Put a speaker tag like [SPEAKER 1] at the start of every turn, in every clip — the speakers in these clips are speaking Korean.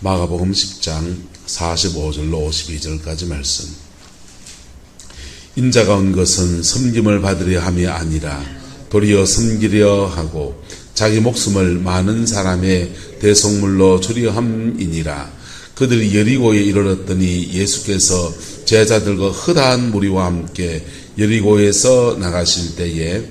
[SPEAKER 1] 마가복음 10장 45절로 52절까지 말씀. 인자가 온 것은 섬김을 받으려 함이 아니라 도리어 섬기려 하고 자기 목숨을 많은 사람의 대속물로 주려 함이니라. 그들이 여리고에 이르렀더니 예수께서 제자들과 허다한 무리와 함께 여리고에서 나가실 때에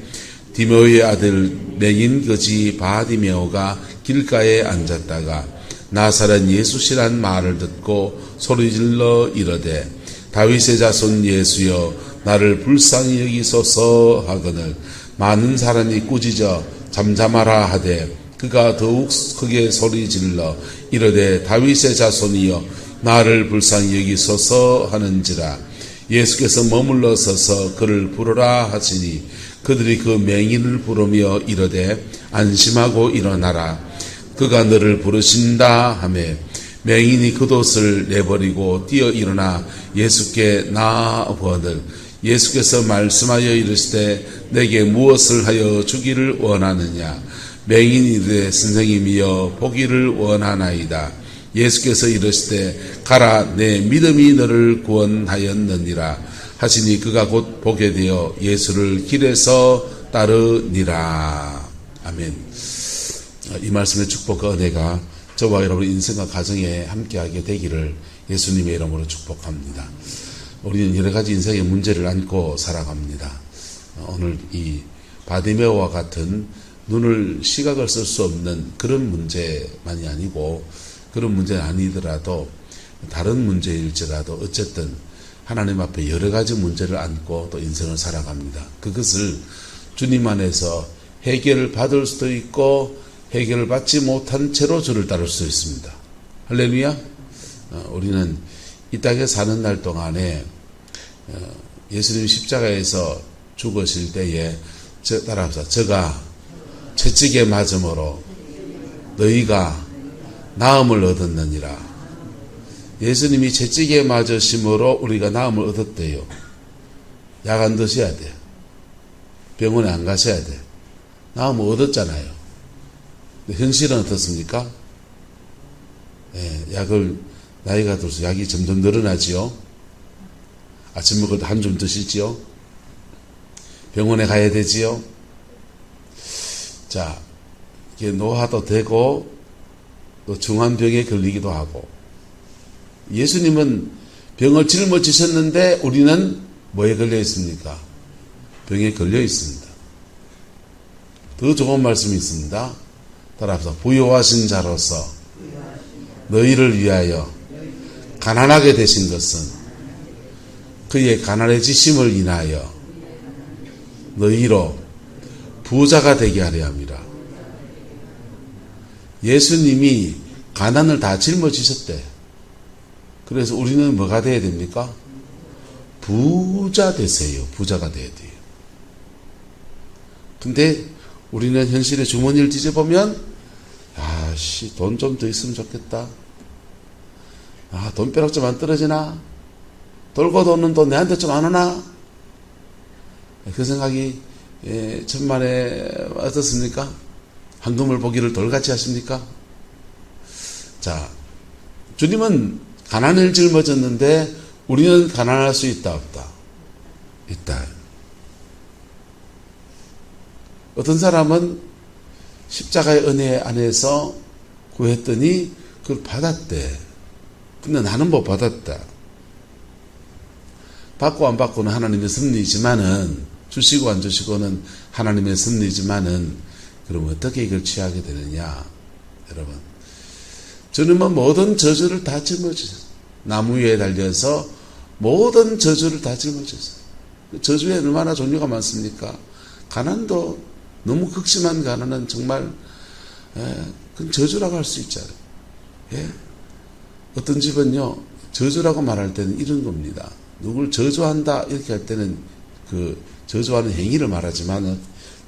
[SPEAKER 1] 디메오의 아들 맹인 거지 바디메오가 길가에 앉았다가 나사렛 예수시란 말을 듣고 소리질러 이르되 다윗의 자손 예수여 나를 불쌍히 여기소서 하거늘 많은 사람이 꾸짖어 잠잠하라 하되 그가 더욱 크게 소리질러 이르되 다윗의 자손이여 나를 불쌍히 여기소서 하는지라. 예수께서 머물러 서서 그를 부르라 하시니 그들이 그 맹인을 부르며 이르되 안심하고 일어나라 그가 너를 부르신다 하매 맹인이 겉옷을 내버리고 뛰어 일어나 예수께 나아보거늘 예수께서 말씀하여 이르시되 내게 무엇을 하여 주기를 원하느냐. 맹인이 이르되 선생님이여 보기를 원하나이다. 예수께서 이르시되 가라 내 믿음이 너를 구원하였느니라 하시니 그가 곧 보게 되어 예수를 길에서 따르니라. 아멘. 이 말씀의 축복과 은혜가 저와 여러분의 인생과 가정에 함께하게 되기를 예수님의 이름으로 축복합니다. 우리는 여러 가지 인생의 문제를 안고 살아갑니다. 오늘 이 바디메오와 같은 눈을 시각을 쓸 수 없는 그런 문제만이 아니고 그런 문제는 아니더라도 다른 문제일지라도 어쨌든 하나님 앞에 여러 가지 문제를 안고 또 인생을 살아갑니다. 그것을 주님 안에서 해결을 받을 수도 있고 해결을 받지 못한 채로 주를 따를 수 있습니다. 할렐루야. 우리는 이 땅에 사는 날 동안에 예수님 십자가에서 죽으실 때에 따라서 저가 채찍에 맞음으로 너희가 나음을 얻었느니라. 예수님이 채찍에 맞으심으로 우리가 나음을 얻었대요. 약 안 드셔야 돼. 병원에 안 가셔야 돼. 나음을 얻었잖아요. 근데 현실은 어떻습니까? 약을 나이가 들어서 약이 점점 늘어나지요. 아침 먹을 때 한 줌 드시지요. 병원에 가야 되지요. 자, 이게 노화도 되고 또 중환병에 걸리기도 하고. 예수님은 병을 짊어지셨는데 우리는 뭐에 걸려 있습니까? 병에 걸려 있습니다. 더 좋은 말씀이 있습니다. 따라서 부요하신 자로서 너희를 위하여 가난하게 되신 것은 그의 가난해지심을 인하여 너희로 부자가 되게 하려 함이라. 예수님이 가난을 다 짊어지셨대. 그래서 우리는 뭐가 돼야 됩니까? 부자 되세요. 부자가 돼야 돼요. 근데 우리는 현실의 주머니를 뒤져보면 돈 좀 더 있으면 좋겠다. 돈벼락 좀 안 떨어지나? 돌고 도는 돈 내한테 좀 안 오나? 그 생각이 천만에 어떻습니까? 황금을 보기를 돌같이 하십니까? 자, 주님은 가난을 짊어졌는데 우리는 가난할 수 있다 없다? 있다. 어떤 사람은 십자가의 은혜 안에서 구했더니 그걸 받았대. 근데 나는 못 받았다. 받고 안 받고는 하나님의 섭리이지만은 주시고 안 주시고는 하나님의 섭리이지만은 그럼 어떻게 이걸 취하게 되느냐? 여러분, 주님은 모든 저주를 다 짊어지셨어요. 나무 위에 달려서 모든 저주를 다 짊어졌어요. 저주에 얼마나 종류가 많습니까? 가난도 너무 극심한 가난은 정말 그건 저주라고 할 수 있잖아요. 어떤 집은요 저주라고 말할 때는 이런 겁니다. 누굴 저주한다 이렇게 할 때는 그 저주하는 행위를 말하지만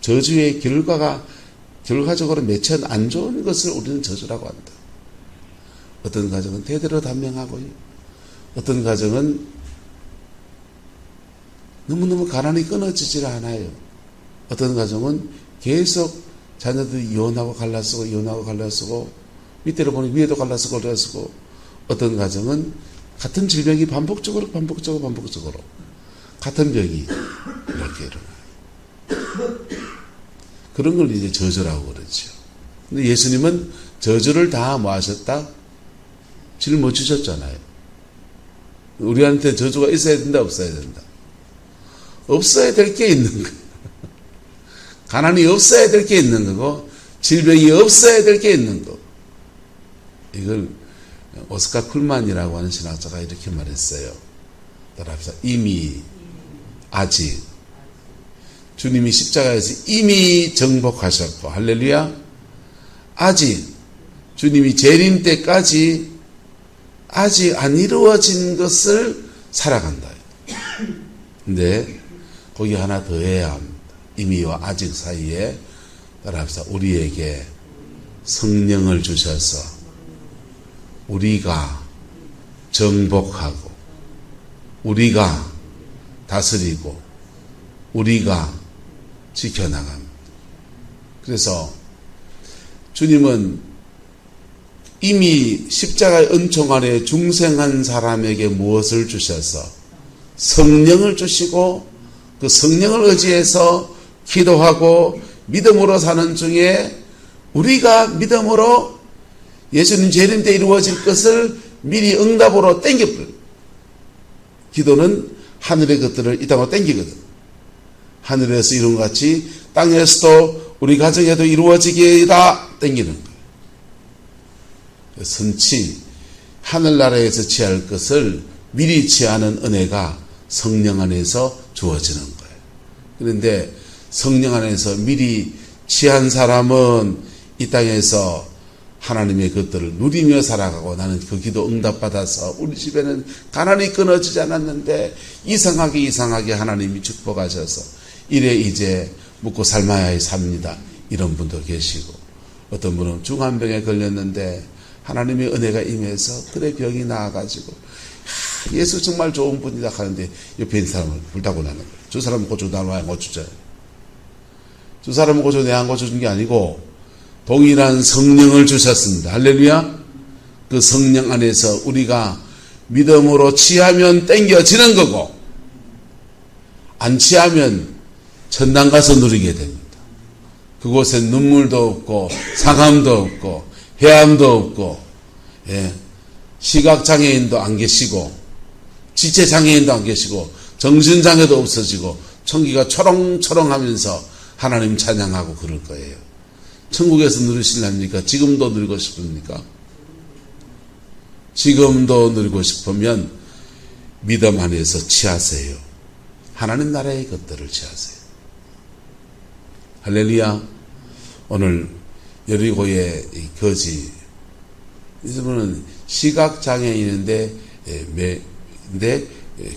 [SPEAKER 1] 저주의 결과적으로 매천 안 좋은 것을 우리는 저주라고 한다. 어떤 가정은 대대로 단명하고요. 어떤 가정은 너무너무 가난이 끊어지질 않아요. 어떤 가정은 계속 자녀들이 이혼하고 갈라쓰고 밑으로 보니 위에도 갈라서고 그래서 어떤 가정은 같은 질병이 반복적으로 같은 병이 이렇게 일어나요. 그런 걸 이제 저주라고 그러죠. 근데 예수님은 저주를 다 뭐 하셨다? 짊어지셨잖아요. 우리한테 저주가 있어야 된다, 없어야 된다? 없어야 될 게 있는 거예요. 가난이 없어야 될 게 있는 거고, 질병이 없어야 될 게 있는 거. 이걸 오스카 쿨만이라고 하는 신학자가 이렇게 말했어요. 따라합시다. 이미, 아직. 주님이 십자가에서 이미 정복하셨고, 할렐루야. 아직, 주님이 재림 때까지 아직 안 이루어진 것을 살아간다. 근데 거기 하나 더 해야 합니다. 이미와 아직 사이에 따라합시다. 우리에게 성령을 주셔서 우리가 정복하고 우리가 다스리고 우리가 지켜나갑니다. 그래서 주님은 이미 십자가의 은총 아래 중생한 사람에게 무엇을 주셔서 성령을 주시고 그 성령을 의지해서 기도하고 믿음으로 사는 중에 우리가 믿음으로 예수님 재림 때 이루어질 것을 미리 응답으로 땡겨버려요. 기도는 하늘의 것들을 이 땅으로 땡기거든. 하늘에서 이룬 것 같이 땅에서도 우리 가정에도 이루어지게다 땡기는 거예요. 선치 하늘나라에서 취할 것을 미리 취하는 은혜가 성령 안에서 주어지는 거예요. 그런데 성령 안에서 미리 취한 사람은 이 땅에서 하나님의 것들을 누리며 살아가고 나는 그 기도 응답받아서 우리 집에는 가난이 끊어지지 않았는데 이상하게 하나님이 축복하셔서 이래 이제 먹고 살아야 삽니다. 이런 분도 계시고 어떤 분은 중환병에 걸렸는데 하나님의 은혜가 임해서 그래 병이 나아가지고 예수 정말 좋은 분이다 하는데 옆에 있는 사람을 불타고 나는 거예요. 저 사람은 고쳐 나는 왜 안 고쳐줘요? 저 사람은 고쳐 내가 안 고쳐준 게 아니고 동일한 성령을 주셨습니다. 할렐루야. 그 성령 안에서 우리가 믿음으로 취하면 땡겨지는 거고 안 취하면 천당 가서 누리게 됩니다. 그곳에 눈물도 없고 상함도 없고 해함도 없고 시각장애인도 안 계시고 지체장애인도 안 계시고 정신장애도 없어지고 천기가 초롱초롱하면서 하나님 찬양하고 그럴 거예요. 천국에서 누리실랍니까? 지금도 누리고 싶습니까? 지금도 누리고 싶으면 믿음 안에서 취하세요. 하나님 나라의 것들을 취하세요. 할렐루야. 오늘 여리고의 거지 이분은 시각장애인인데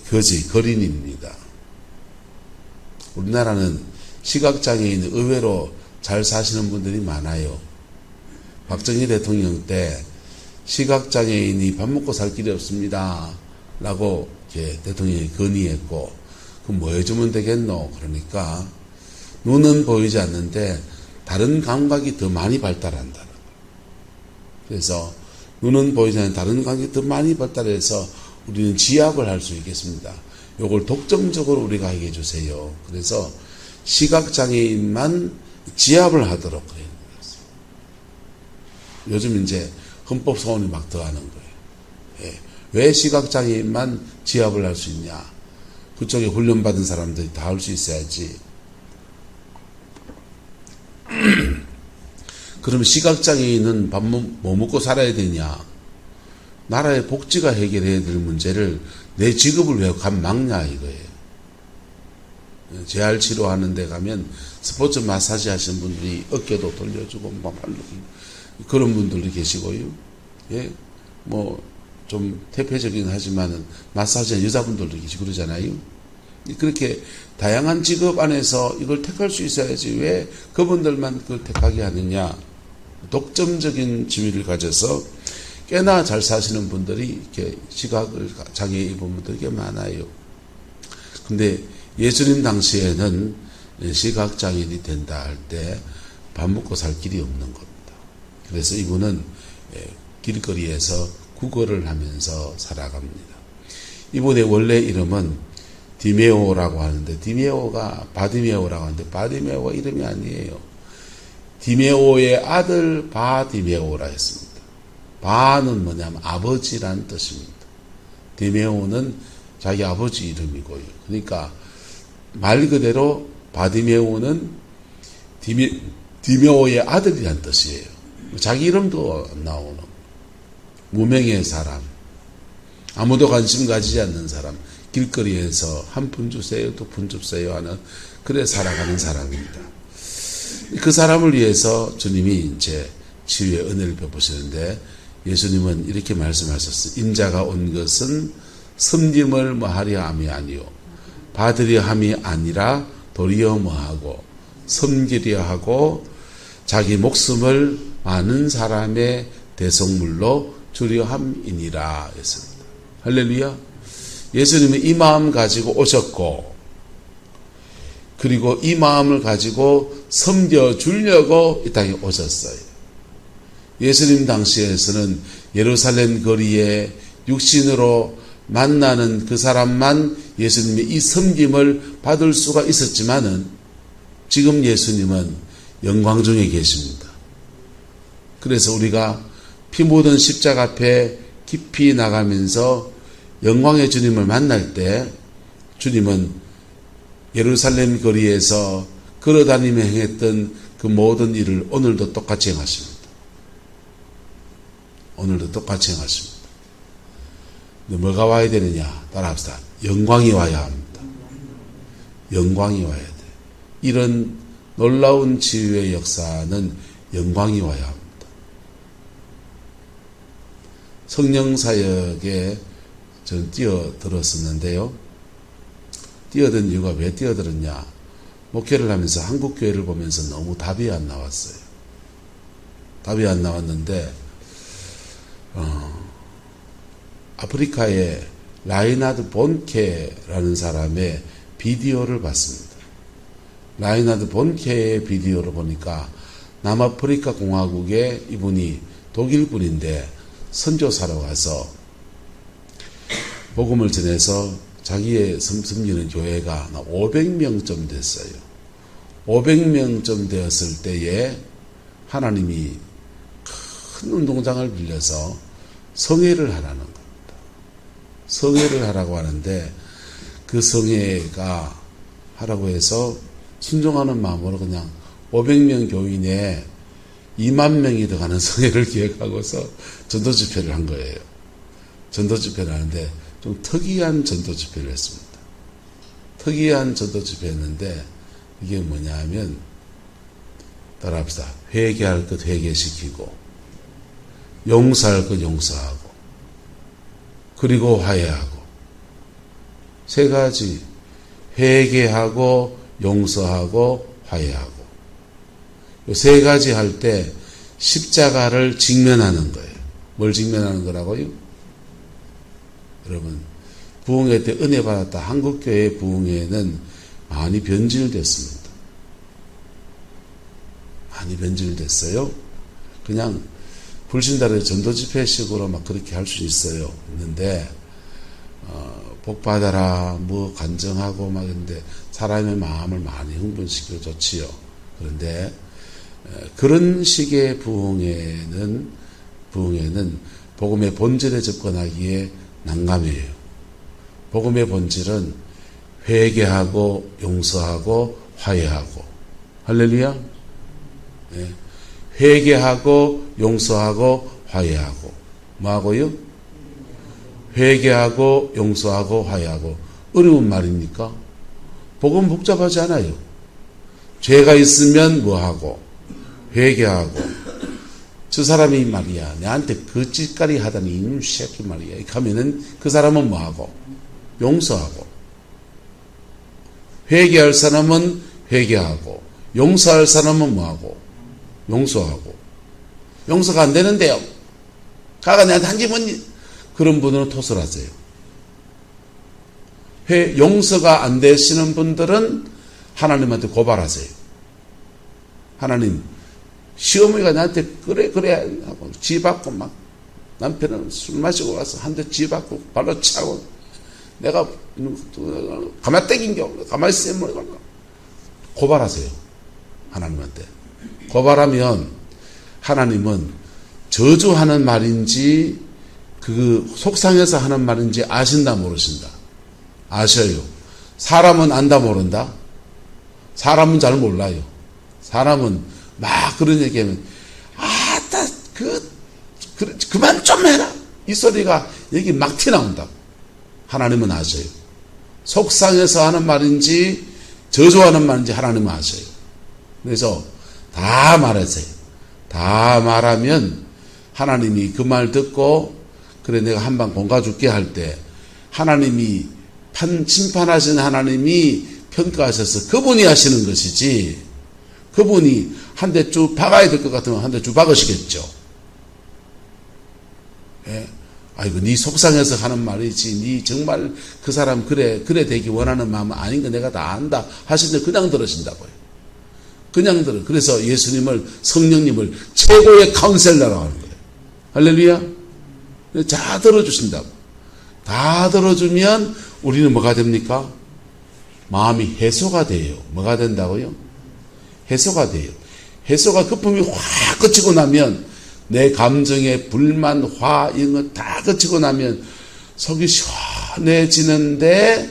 [SPEAKER 1] 거지 거린입니다. 우리나라는 시각장애인 의외로 잘 사시는 분들이 많아요. 박정희 대통령 때 시각장애인이 밥 먹고 살 길이 없습니다 라고 대통령이 건의했고 그럼 뭐 해주면 되겠노? 그러니까 눈은 보이지 않는데 다른 감각이 더 많이 발달한다. 그래서 눈은 보이지 않는 다른 감각이 더 많이 발달해서 우리는 지압을 할 수 있겠습니다. 요걸 독점적으로 우리가 하게 해주세요. 그래서 시각장애인만 지압을 하도록 해요. 요즘 이제 헌법소원이 막 더하는 거예요. 왜 시각장애인만 지압을 할 수 있냐? 그쪽에 훈련받은 사람들이 다 할 수 있어야지. 그러면 시각장애인은 밥 뭐 먹고 살아야 되냐? 나라의 복지가 해결해야 될 문제를 내 직업을 왜 막냐 이거예요. 재활 치료하는 데 가면 스포츠 마사지 하시는 분들이 어깨도 돌려주고 그런 분들도 계시고요. 뭐 좀 대표적이긴 하지만은 마사지 여자분들도 계시고 그러잖아요. 그렇게 다양한 직업 안에서 이걸 택할 수 있어야지 왜 그분들만 그걸 택하게 하느냐. 독점적인 지위를 가져서 꽤나 잘 사시는 분들이 이렇게 시각을 장애 입은 분들이 꽤 많아요. 근데 예수님 당시에는 시각장애인이 된다 할 때 밥 먹고 살 길이 없는 겁니다. 그래서 이분은 길거리에서 구걸을 하면서 살아갑니다. 이분의 원래 이름은 디메오라고 하는데, 디메오가 바디메오라고 하는데, 바디메오가 이름이 아니에요. 디메오의 아들 바디메오라 했습니다. 바는 뭐냐면 아버지란 뜻입니다. 디메오는 자기 아버지 이름이고요. 그러니까 말 그대로 바디메오는 디메오의 아들이란 뜻이에요. 자기 이름도 안 나오는 무명의 사람, 아무도 관심 가지지 않는 사람, 길거리에서 한 푼 주세요, 두 푼 주세요 하는 그래 살아가는 사람입니다. 그 사람을 위해서 주님이 이제 치유의 은혜를 베푸시는데, 예수님은 이렇게 말씀하셨어요. 인자가 온 것은 섬김을 뭐하려 함이 아니요 받으려 함이 아니라 도리어 뭐하고 섬기려 하고 자기 목숨을 많은 사람의 대속물로 주려 함이니라 했습니다. 할렐루야. 예수님은 이 마음 가지고 오셨고, 그리고 이 마음을 가지고 섬겨주려고 이 땅에 오셨어요. 예수님 당시에서는 예루살렘 거리에 육신으로 만나는 그 사람만 예수님의 이 섬김을 받을 수가 있었지만은, 지금 예수님은 영광 중에 계십니다. 그래서 우리가 피 묻은 십자가 앞에 깊이 나가면서 영광의 주님을 만날 때, 주님은 예루살렘 거리에서 걸어다니며 행했던 그 모든 일을 오늘도 똑같이 행하십니다. 오늘도 똑같이 행하십니다. 근데 뭐가 와야 되느냐? 따라합시다. 영광이 와야 합니다. 영광이 와야 돼. 이런 놀라운 치유의 역사는 영광이 와야 합니다. 성령 사역에 저는 뛰어들었었는데요. 뛰어든 이유가 왜 뛰어들었냐? 목회를 하면서 한국 교회를 보면서 너무 답이 안 나왔어요. 답이 안 나왔는데, 아프리카의 라이나드 본케라는 사람의 비디오를 봤습니다. 라이나드 본케의 비디오를 보니까 남아프리카 공화국에 이분이 독일군인데 선교사로 가서 복음을 전해서 자기의 섬기는 교회가 500명쯤 됐어요. 500명쯤 되었을 때에 하나님이 큰 운동장을 빌려서 성회를 하라는 겁니다. 성회를 하라고 하는데, 그 성회가 하라고 해서 순종하는 마음으로 그냥 500명 교인에 2만 명이 들어가는 성회를 기획하고서 전도 집회를 한 거예요. 전도 집회를 하는데 좀 특이한 전도 집회를 했습니다. 특이한 전도 집회였는데, 이게 뭐냐 하면, 따라합시다. 회개할 것 회개시키고, 용서할 것 용서하고, 그리고 화해하고. 세 가지. 회개하고, 용서하고, 화해하고. 이 세 가지 할 때 십자가를 직면하는 거예요. 뭘 직면하는 거라고요? 여러분, 부흥회 때 은혜 받았다. 한국교회 부흥회는 많이 변질됐습니다. 많이 변질됐어요. 그냥 불신자들의 전도 집회식으로 막 그렇게 할 수 있어요. 있는데, 복 받아라, 뭐 간증하고 막 있는데, 사람의 마음을 많이 흥분시켜 좋지요. 그런데, 그런 식의 부흥회는 복음의 본질에 접근하기에 난감해요. 복음의 본질은 회개하고 용서하고 화해하고. 할렐루야. 네. 회개하고 용서하고 화해하고. 뭐하고요? 회개하고 용서하고 화해하고. 어려운 말입니까? 복음 복잡하지 않아요. 죄가 있으면 뭐하고 회개하고. 저 사람이 말이야, 내한테 그 짓거리 하더니 이놈 새끼 말이야 이렇게 하면은 그 사람은 뭐하고 용서하고. 회개할 사람은 회개하고, 용서할 사람은 뭐하고 용서하고. 용서가 안 되는데요, 가가 내한테 한 집은, 그런 분들은 토설하세요. 용서가 안 되시는 분들은 하나님한테 고발하세요. 하나님, 시어머니가 나한테 그래 하고 지받고 막 남편은 술 마시고 와서 한 대 지받고 발로 차고 내가 가만 떼긴겨 가만히 있으면 고발하세요. 하나님한테. 고발하면 하나님은 저주하는 말인지 그 속상해서 하는 말인지 아신다 모르신다? 아셔요. 사람은 안다 모른다? 사람은 잘 몰라요. 사람은 막 그런 얘기하면 그만 좀 해라 이 소리가 여기 막 튀나온다. 하나님은 아셔요. 속상해서 하는 말인지 저주하는 말인지 하나님은 아셔요. 그래서 다 말하세요. 다 말하면 하나님이 그 말 듣고 그래 내가 한방 공가줄게 할 때 하나님이 심판하신 하나님이 평가하셔서 그분이 하시는 것이지 그분이 한 대 쭉 박아야 될 것 같으면 한 대 쭉 박으시겠죠. 예? 아이고 네 속상해서 하는 말이지 네 정말 그 사람 그래 되기 원하는 마음은 아닌 거 내가 다 안다 하시는데 그냥 들으신다고요. 그냥 들어. 그래서 예수님을 성령님을 최고의 카운셀러라고 하는 거예요. 할렐루야. 다 들어주신다고. 다 들어주면 우리는 뭐가 됩니까? 마음이 해소가 돼요. 뭐가 된다고요? 해소가 돼요. 해소가 거품이 확 그치고 나면 내 감정의 불만, 화 이런 거 다 그치고 나면 속이 시원해지는데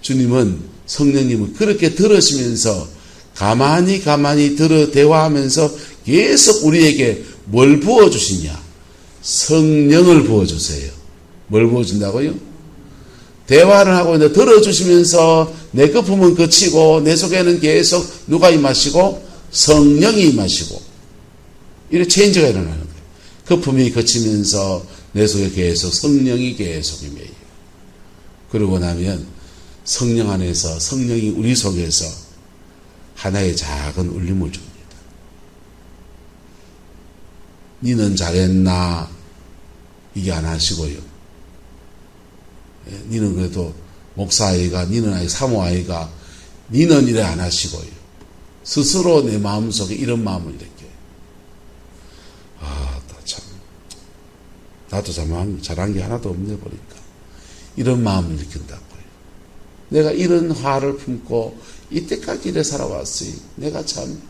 [SPEAKER 1] 주님은 성령님은 그렇게 들으시면서 가만히 들어 대화하면서 계속 우리에게 뭘 부어주시냐? 성령을 부어주세요. 뭘 부어준다고요? 대화를 하고 이제 들어주시면서 내 거품은 그치고 내 속에는 계속 누가 임하시고 성령이 임하시고 이렇게 체인지가 일어나는 거예요. 거품이 그치면서 내 속에 계속 성령이 계속 임해요. 그러고 나면 성령 안에서 성령이 우리 속에서 하나의 작은 울림을 줍니다. 니는 잘했나? 이게 안 하시고요. 니는 그래도 목사아이가, 니는 아이 사모아이가, 니는 이래 안 하시고요. 스스로 내 마음속에 이런 마음을 이렇게. 나도 잘한 게 하나도 없네 보니까. 이런 마음을 일으킨다고요. 내가 이런 화를 품고 이때까지 이래 살아왔으니 내가 참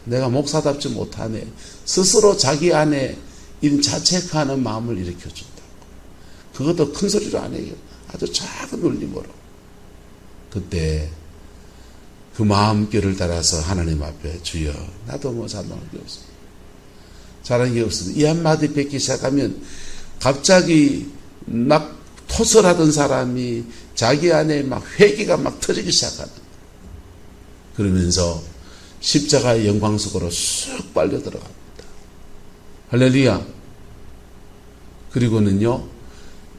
[SPEAKER 1] 내가 목사답지 못하네. 스스로 자기 안에 이런 자책하는 마음을 일으켜준다고. 그것도 큰 소리로 안 해요. 아주 작은 울림으로. 그때 그 마음결을 따라서 하나님 앞에 주여 나도 뭐 잘못한 게 없어. 잘한 게 없어. 이 한마디 뱉기 시작하면 갑자기 막 토설하던 사람이 자기 안에 막 회개가 막 터지기 시작하는. 그러면서 십자가의 영광 속으로 쑥 빨려 들어갑니다. 할렐루야. 그리고는요,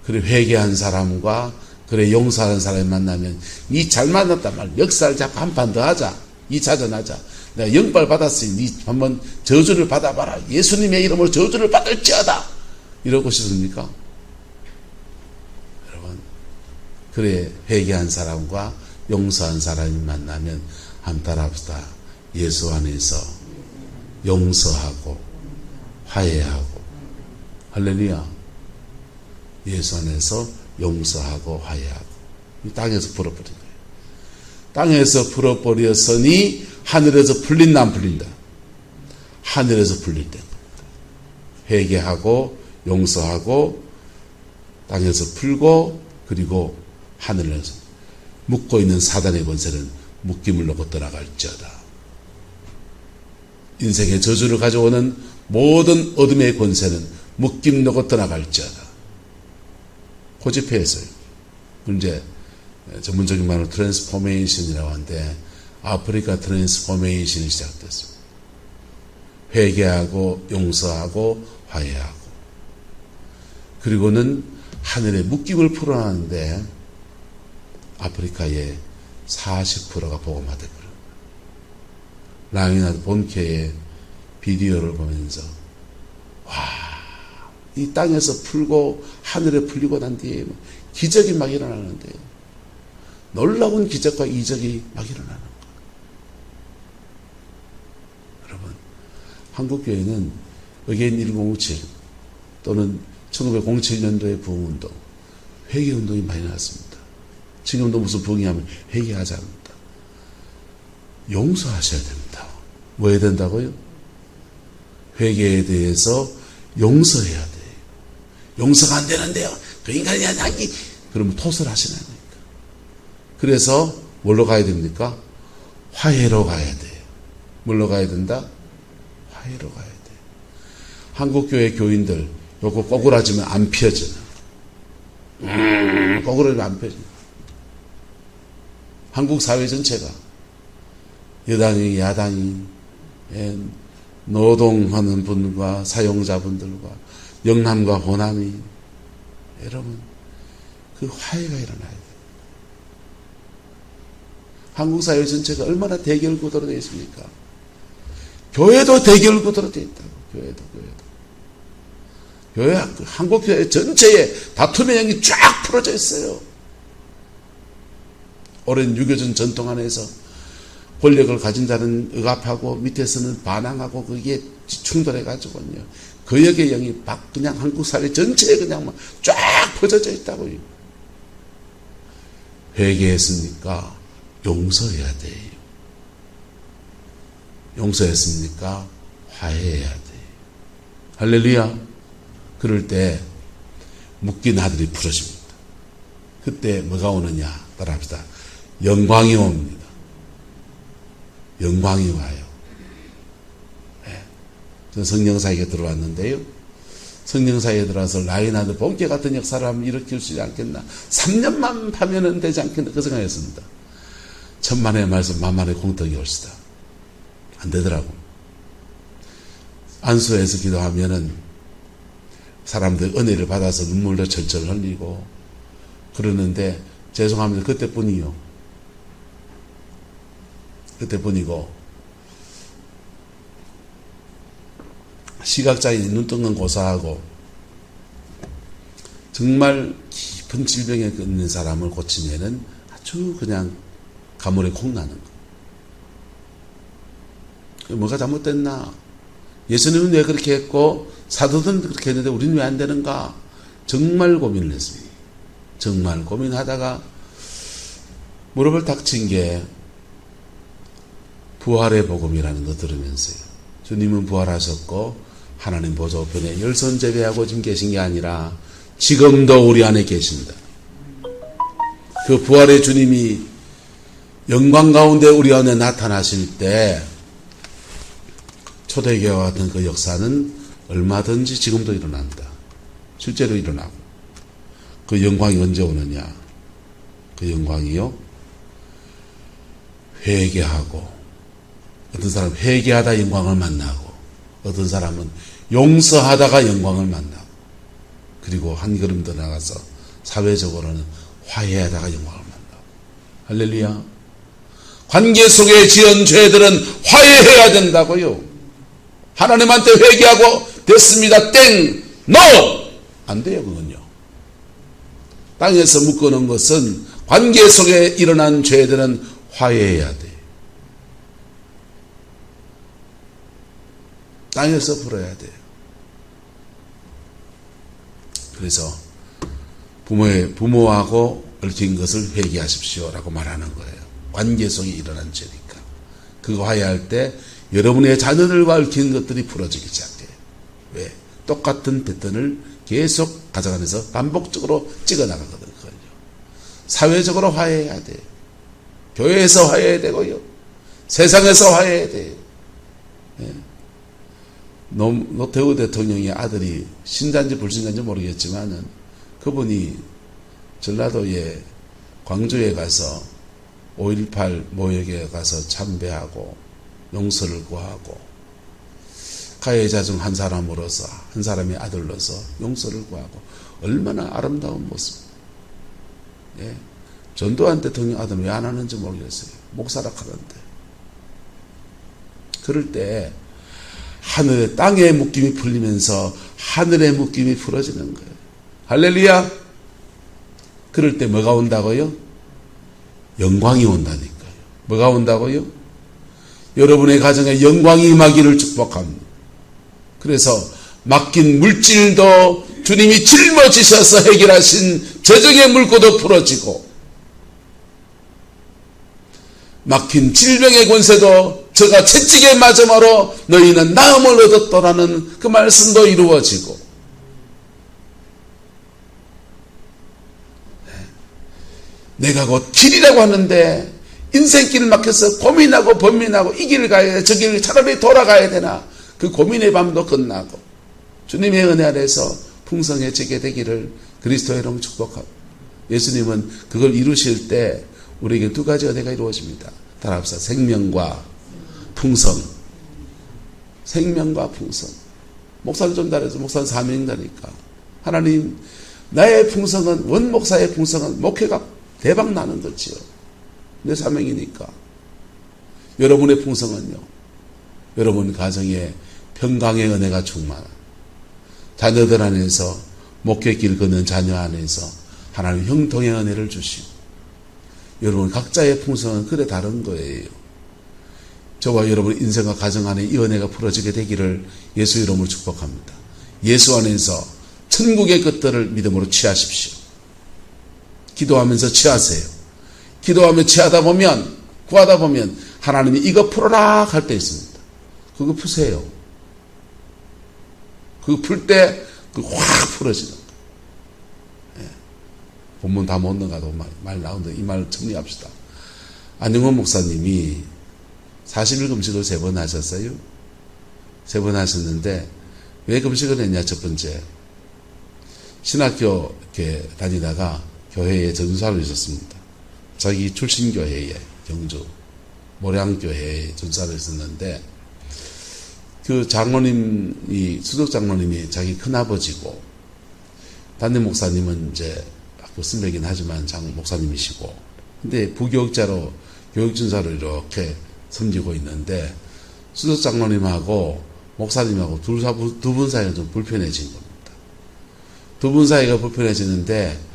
[SPEAKER 1] 그래 회개한 사람과 그래 용서하는 사람을 만나면 니 잘 만났단 말. 역사를 자꾸 한 판 더 하자. 2차전 하자. 내가 영발 받았으니 니 한번 저주를 받아봐라. 예수님의 이름으로 저주를 받을지어다. 이러고 싶습니까? 여러분, 그래 회개한 사람과 용서한 사람이 만나면 한번 따라합시다. 예수 안에서 용서하고 화해하고. 할렐루야. 예수 안에서 용서하고 화해하고. 이 땅에서 풀어버린 거예요. 땅에서 풀어버렸으니 하늘에서 풀린다 안 풀린다? 하늘에서 풀릴 때 회개하고 용서하고 땅에서 풀고 그리고 하늘에서 묶고 있는 사단의 권세는 묶임을 놓고 떠나갈지어다. 인생의 저주를 가져오는 모든 어둠의 권세는 묶임 놓고 떠나갈지어다. 고집회했어요. 이제 전문적인 말로 트랜스포메이션이라고 하는데 아프리카 트랜스포메이션이 시작됐습니다. 회개하고 용서하고 화해하고 그리고는 하늘의 묶임을 풀어나는데 아프리카의 40%가 복음화되고요. 라이나드 본케의 비디오를 보면서 이 땅에서 풀고 하늘에 풀리고 난 뒤에 기적이 막 일어나는데 놀라운 기적과 이적이 막 일어나는 거예요. 여러분, 한국교회는 의계인 1007 또는 1907년도의 부흥운동, 회개운동이 많이 났습니다. 지금도 무슨 부흥이하면 회개하지 않는다. 용서하셔야 됩니다. 뭐 해야 된다고요? 회개에 대해서 용서해야 돼요. 용서가 안 되는데요. 그 인간이 아니, 그러면 토설을 하시는 거니까. 그래서 뭘로 가야 됩니까? 화해로 가야 돼요. 뭘로 가야 된다? 화해로 가야 돼요. 한국교회 교인들 요거 꼬꾸라지면 안 펴져요. 꼬꾸라지면 안 펴져요. 한국 사회 전체가 여당이 야당이 노동하는 분과 사용자분들과 영남과 호남이 여러분 그 화해가 일어나야 돼요. 한국 사회 전체가 얼마나 대결 구도로 되어 있습니까? 교회도 대결 구도로 되어 있다고. 교회, 한국교회 전체에 다툼의 영이 쫙 풀어져 있어요. 오랜 유교전 전통 안에서 권력을 가진 자는 억압하고 밑에서는 반항하고 그게 충돌해가지고요. 거역의 영이 막 그냥 한국 사회 전체에 그냥 쫙 퍼져져 있다고요. 회개했습니까? 용서해야 돼요. 용서했습니까? 화해해야 돼요. 할렐루야. 그럴 때 묶인 아들이 풀어집니다. 그때 뭐가 오느냐? 따라합시다. 영광이 옵니다. 영광이 와요. 네. 저는 성령사에게 들어왔는데요. 성령사에 들어와서 라인하드 본캐 같은 역사를 한번 일으킬 수 있지 않겠나. 3년만 하면 되지 않겠나 그 생각했습니다. 천만의 말씀 만만의 공덕이 올시다. 안 되더라고. 안수에서 기도하면은 사람들 은혜를 받아서 눈물도 철철 흘리고 그러는데 죄송합니다. 그때뿐이요. 그때뿐이고 시각장애인 눈뜬 고사하고 정말 깊은 질병에 있는 사람을 고치면은 아주 그냥 가물에 콩 나는 거. 뭐가 잘못됐나? 예수님은 왜 그렇게 했고 사도들은 그렇게 했는데 우리는 왜 안 되는가? 정말 고민을 했습니다. 정말 고민하다가 무릎을 탁 친 게 부활의 복음이라는 거 들으면서요. 주님은 부활하셨고 하나님 보좌우편에 열선제배하고 지금 계신 게 아니라 지금도 우리 안에 계신다. 그 부활의 주님이 영광 가운데 우리 안에 나타나실 때 초대교회와 같은 그 역사는 얼마든지 지금도 일어난다. 실제로 일어나고. 그 영광이 언제 오느냐? 그 영광이요. 회개하고 어떤 사람은 회개하다 영광을 만나고 어떤 사람은 용서하다가 영광을 만나고 그리고 한 걸음 더 나가서 사회적으로는 화해하다가 영광을 만나고. 할렐루야. 관계 속에 지은 죄들은 화해해야 된다고요. 하나님한테 회개하고 됐습니다. 땡! NO! 안 돼요, 그건요. 땅에서 묶어놓은 것은 관계 속에 일어난 죄들은 화해해야 돼요. 땅에서 풀어야 돼요. 그래서 부모하고 얽힌 것을 회개하십시오라고 말하는 거예요. 관계 속에 일어난 죄니까. 그거 화해할 때 여러분의 자녀들과 얽힌 것들이 풀어지기 시작해요. 왜? 똑같은 패턴을 계속 가져가면서 반복적으로 찍어나가거든요. 사회적으로 화해해야 돼요. 교회에서 화해해야 되고요. 세상에서 화해해야 돼요. 예. 노태우 대통령의 아들이 신자인지 불신자인지 모르겠지만은 그분이 전라도에 광주에 가서 5.18 모욕에 가서 참배하고 용서를 구하고 가해자 중 한 사람으로서 한 사람의 아들로서 용서를 구하고 얼마나 아름다운 모습. 예. 전두환 대통령 아들은 왜 안 하는지 모르겠어요. 목사라 하는데. 그럴 때 하늘의 땅의 묶임이 풀리면서 하늘의 묶임이 풀어지는 거예요. 할렐루야. 그럴 때 뭐가 온다고요? 영광이 온다니까요. 뭐가 온다고요? 여러분의 가정에 영광이 임하기를 축복합니다. 그래서 맡긴 물질도 주님이 짊어지셔서 해결하신 저정의 물고도 풀어지고, 막힌 질병의 권세도 저가 채찍에 맞음으로 너희는 나음을 얻었더라는 그 말씀도 이루어지고, 내가 곧 길이라고 하는데 인생길 막혀서 고민하고 번민하고 이 길 가야 돼, 저 길 차라리 돌아가야 되나, 그 고민의 밤도 끝나고 주님의 은혜 아래서 풍성해지게 되기를 그리스도의 이름으로 축복하고, 예수님은 그걸 이루실 때 우리에게 두 가지 은혜가 이루어집니다. 따라합시다. 생명과 풍성. 생명과 풍성. 목사는 좀 다르죠. 목사는 사명자니까. 하나님, 나의 풍성은, 원 목사의 풍성은 목회가 대박 나는 거지요. 내 사명이니까. 여러분의 풍성은요, 여러분 가정에 평강의 은혜가 충만한 자녀들 안에서, 목회길 걷는 자녀 안에서 하나님 형통의 은혜를 주시고, 여러분 각자의 풍성은 그래 다른 거예요. 저와 여러분 인생과 가정 안에 이 은혜가 풀어지게 되기를 예수 이름으로 축복합니다. 예수 안에서 천국의 것들을 믿음으로 취하십시오. 기도하면서 취하세요. 기도하며 취하다 보면, 구하다 보면 하나님이 이거 풀어라 할 때 있습니다. 그거 푸세요. 그거 풀 때 확 풀어지는 거예요. 예. 본문 다 못 나가도 말 나오는데 이 말 정리합시다. 안영원 목사님이 40일 금식을 3번 하셨어요. 3번 하셨는데 왜 금식을 했냐? 첫 번째, 신학교 이렇게 다니다가 교회에 전사를 있었습니다. 자기 출신 교회에, 경주 모량교회에 전사를 있었는데, 그 장로님이, 수석 장로님이 자기 큰아버지고, 담임 목사님은 이제 학교 선배긴 하지만 장 목사님이시고, 근데 부교육자로 교육전사로 이렇게 섬기고 있는데, 수석 장로님하고 목사님하고 두 분 사이가 좀 불편해진 겁니다. 두 분 사이가 불편해지는데,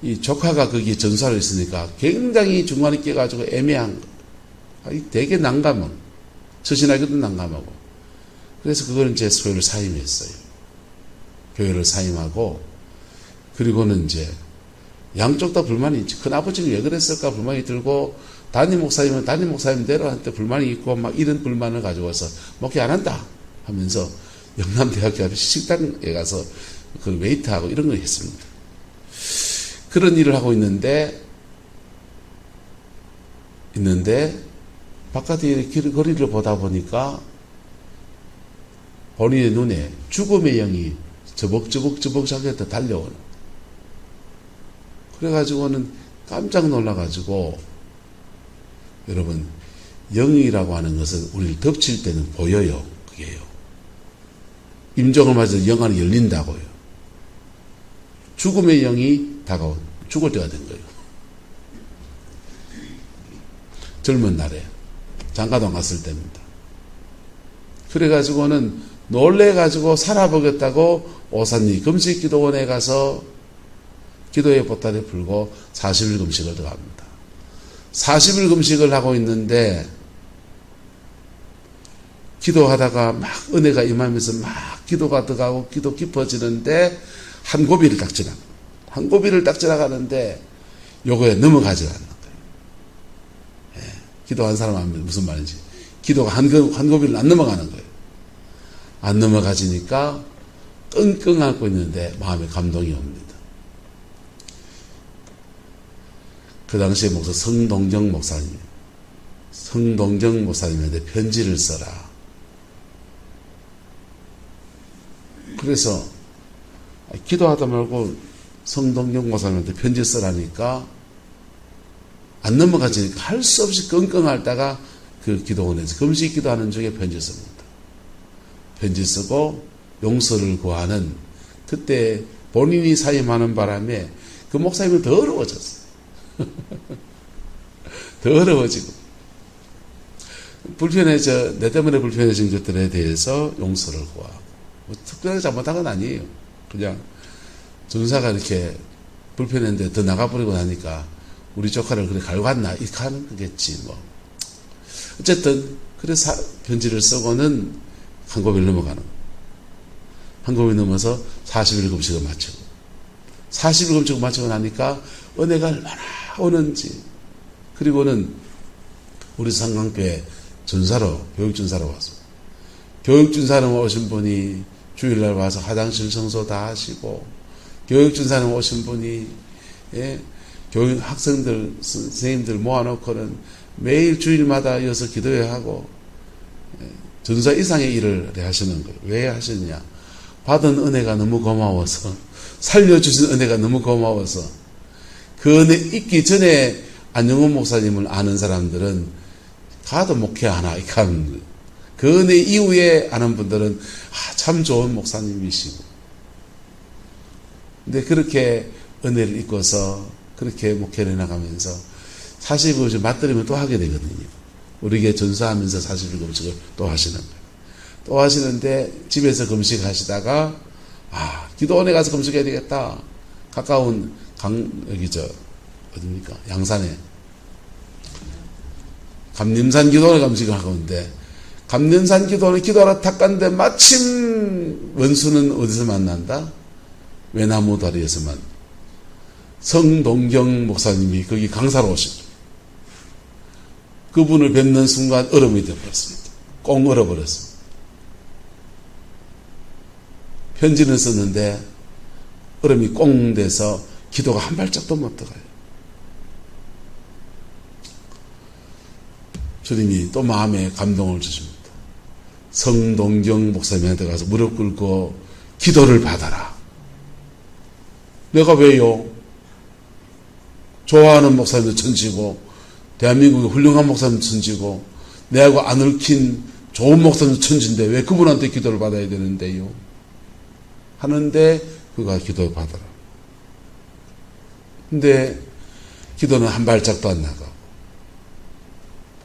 [SPEAKER 1] 이 조카가 거기 전사를 있으니까 굉장히 중간에 끼어가지고 애매한 거. 되게 난감하고, 처신하기도 난감하고. 그래서 그걸 이제 교회를 사임했어요. 교회를 사임하고, 그리고는 이제 양쪽 다 불만이 있지. 큰아버지는 왜 그랬을까 불만이 들고, 담임 목사님은 담임 목사님대로 한테 불만이 있고, 막 이런 불만을 가지고 와서 목회 안 한다 하면서 영남대학교 앞에 식당에 가서 그 웨이트하고 이런 걸 했습니다. 그런 일을 하고 있는데 바깥에 거리를 보다 보니까 본인의 눈에 죽음의 영이 저벅저벅저벅저벅 달려오는. 그래가지고는 깜짝 놀라가지고, 여러분, 영이라고 하는 것은 우리를 덮칠 때는 보여요. 그게요. 임종을 맞아서 영 안이 열린다고요. 죽음의 영이 다가온, 죽을 때가 된 거예요. 젊은 날에 장가도 갔을 때입니다. 그래가지고는 놀래가지고 살아보겠다고 오산리 금식기도원에 가서 기도의 보따리 풀고 40일 금식을 들어갑니다. 40일 금식을 하고 있는데, 기도하다가 막 은혜가 임하면서 막 기도가 들어가고 기도 깊어지는데, 한 고비를 딱 지나가는데 요거에 넘어가지 않는 거예요. 예, 기도한 사람 하면 무슨 말인지, 기도가 한 고비를 안 넘어가는 거예요. 안 넘어가지니까 끙끙 앓고 있는데 마음에 감동이 옵니다. 그 당시에 목사 성동정 목사님한테 편지를 써라. 그래서 기도하다 말고 성동정 목사님한테 편지 쓰라니까 안 넘어가지니까 할 수 없이 끙끙 앓다가 그 기도원에서 금식 기도하는 중에 편지 씁니다. 편지 쓰고 용서를 구하는, 그때 본인이 사임하는 바람에 그 목사님은 더 어려워졌어요. 더 어려워지고, 내 때문에 불편해진 것들에 대해서 용서를 구하고, 뭐 특별하게 잘못한 건 아니에요. 그냥 전사가 이렇게 불편했는데 더 나가버리고 나니까 우리 조카를 그래 갈갔나 이렇게 하는 거겠지 뭐. 어쨌든 그래서 편지를 쓰고는 한 고비를 넘어가는 거예요. 한꺼번에 넘어서 40일 금식을 마치고 40일 금식을 마치고 나니까 은혜가 얼마나 오는지. 그리고는 우리 상강교회 전사로 교육전사로 왔습니다. 교육전사로 오신 분이 주일날 와서 화장실 청소 다 하시고, 교육전사로 오신 분이 교육 학생들 선생님들 모아놓고는 매일 주일마다 이어서 기도회 하고 전사 이상의 일을 하시는 거예요. 왜 하시느냐? 받은 은혜가 너무 고마워서, 살려주신 은혜가 너무 고마워서. 그 은혜 있기 전에 안영훈 목사님을 아는 사람들은 가도 목회 하나 이렇게 하는 거예요. 그 은혜 이후에 아는 분들은 참 좋은 목사님이시고. 근데 그렇게 은혜를 입고서 그렇게 목회를 해나가면서 40일 금식 맞들이면 또 하게 되거든요. 우리에게 전수하면서 40일 금식을 또 하시는 거예요. 또 하시는데 집에서 금식하시다가 기도원에 가서 금식해야 되겠다. 가까운 여기 어딥니까? 양산에 감림산 기도원에 금식을 하고 있는데, 감림산 기도원에 기도하러 탁 갔는데 마침 원수는 어디서 만난다? 외나무 다리에서 만나. 성동경 목사님이 거기 강사로 오셨죠. 그분을 뵙는 순간 얼음이 되어버렸습니다. 꽁 얼어버렸습니다. 편지는 썼는데 얼음이 꽁 돼서 기도가 한 발짝도 못 들어가요. 주님이 또 마음에 감동을 주십니다. 성동경 목사님한테 가서 무릎 꿇고 기도를 받아라. 내가 왜요? 좋아하는 목사님도 천지고, 대한민국의 훌륭한 목사님도 천지고, 내하고 안 얽힌 좋은 목사님도 천지인데 왜 그분한테 기도를 받아야 되는데요? 하는데 그가 기도를 받아라. 근데 기도는 한 발짝도 안 나가고,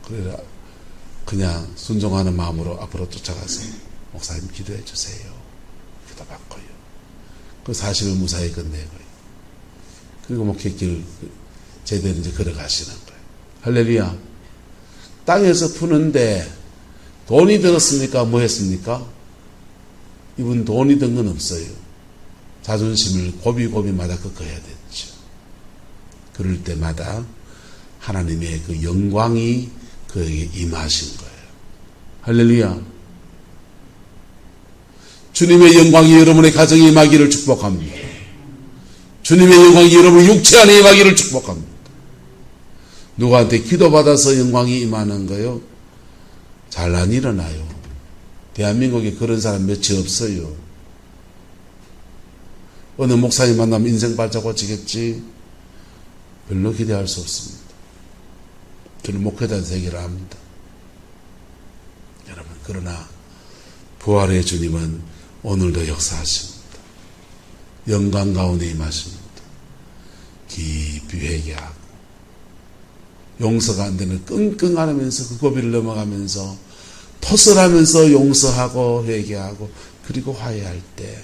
[SPEAKER 1] 그래라 그냥 순종하는 마음으로 앞으로 쫓아가서 목사님 기도해 주세요. 기도 받고요. 그 사실을 무사히 끝내고요. 그리고 목회길 제대로 이제 걸어가시는 거예요. 할렐루야. 땅에서 푸는데 돈이 들었습니까? 뭐 했습니까? 이분 돈이 든 건 없어요. 자존심을 고비고비마다 꺾어야 됐죠. 그럴 때마다 하나님의 그 영광이 그에게 임하신 거예요. 할렐루야. 주님의 영광이 여러분의 가정에 임하기를 축복합니다. 주님의 영광이 여러분 육체 안에 임하기를 축복합니다. 누구한테 기도받아서 영광이 임하는 거요? 잘 안 일어나요. 대한민국에 그런 사람 몇이 없어요. 어느 목사님 만나면 인생 발자 고치겠지? 별로 기대할 수 없습니다. 저는 목회자 되기를 합니다. 여러분, 그러나 부활의 주님은 오늘도 역사하십니다. 영광 가운데 임하십니다. 깊이 회개하고 용서가 안 되는 끙끙하면서 그 고비를 넘어가면서 토설하면서 용서하고 회개하고, 그리고 화해할 때,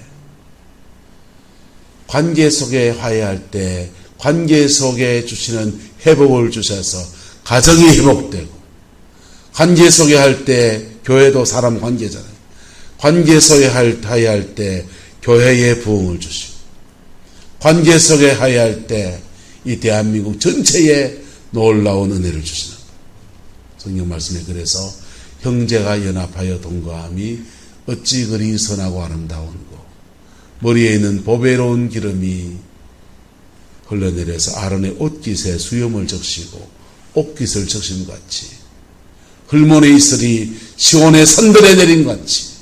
[SPEAKER 1] 관계 속에 화해할 때 관계 속에 주시는 회복을 주셔서 가정이 회복되고, 관계 속에 할 때 교회도 사람 관계잖아요. 관계 속에 화해할 때 교회에 부흥을 주시고, 관계 속에 화해할 때 이 대한민국 전체에 놀라운 은혜를 주시는 거예요. 성경 말씀에 그래서 형제가 연합하여 동거함이 어찌 그리 선하고 아름다운고, 머리에 있는 보배로운 기름이 흘러내려서 아론의 옷깃에 수염을 적시고 옷깃을 적신 같이, 헐몬의 이슬이 시온의 산들에 내린 같이,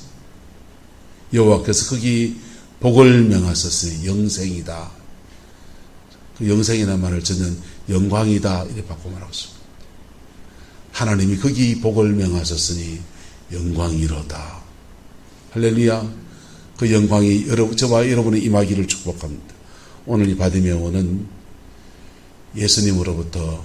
[SPEAKER 1] 여호와께서 거기 복을 명하셨으니 영생이다. 그 영생이라는 말을 저는 영광이다 이렇게 바꿔 말하고 있습니다. 하나님이 거기 복을 명하셨으니 영광이로다. 할렐루야. 그 영광이 저와 여러분의 임하기를 축복합니다. 오늘 이 바디메오는 예수님으로부터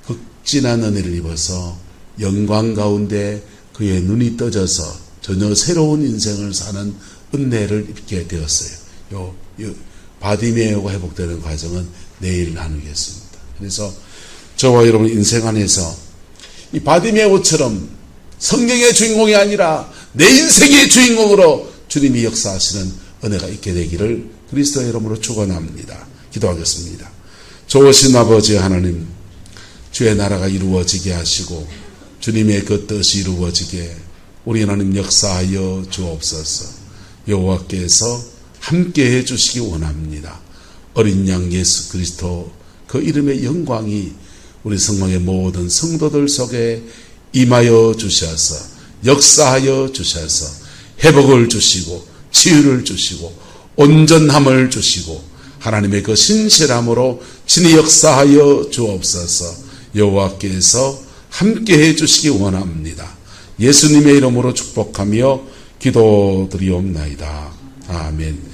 [SPEAKER 1] 극진한 은혜를 입어서 영광 가운데 그의 눈이 떠져서 전혀 새로운 인생을 사는 은혜를 입게 되었어요. 바디메오가 회복되는 과정은 내일 나누겠습니다. 그래서 저와 여러분 인생 안에서 이 바디메오처럼 성경의 주인공이 아니라 내 인생의 주인공으로 주님이 역사하시는 은혜가 있게 되기를 그리스도의 이름으로 축원합니다. 기도하겠습니다. 좋으신 아버지 하나님, 주의 나라가 이루어지게 하시고 주님의 그 뜻이 이루어지게 우리 하나님 역사하여 주옵소서. 여호와께서 함께해 주시기 원합니다. 어린 양 예수 그리스도 그 이름의 영광이 우리 성령의 모든 성도들 속에 임하여 주셔서 역사하여 주셔서 회복을 주시고 치유를 주시고 온전함을 주시고 하나님의 그 신실함으로 친히 역사하여 주옵소서. 여호와께서 함께해 주시기 원합니다. 예수님의 이름으로 축복하며 기도드리옵나이다. 아멘.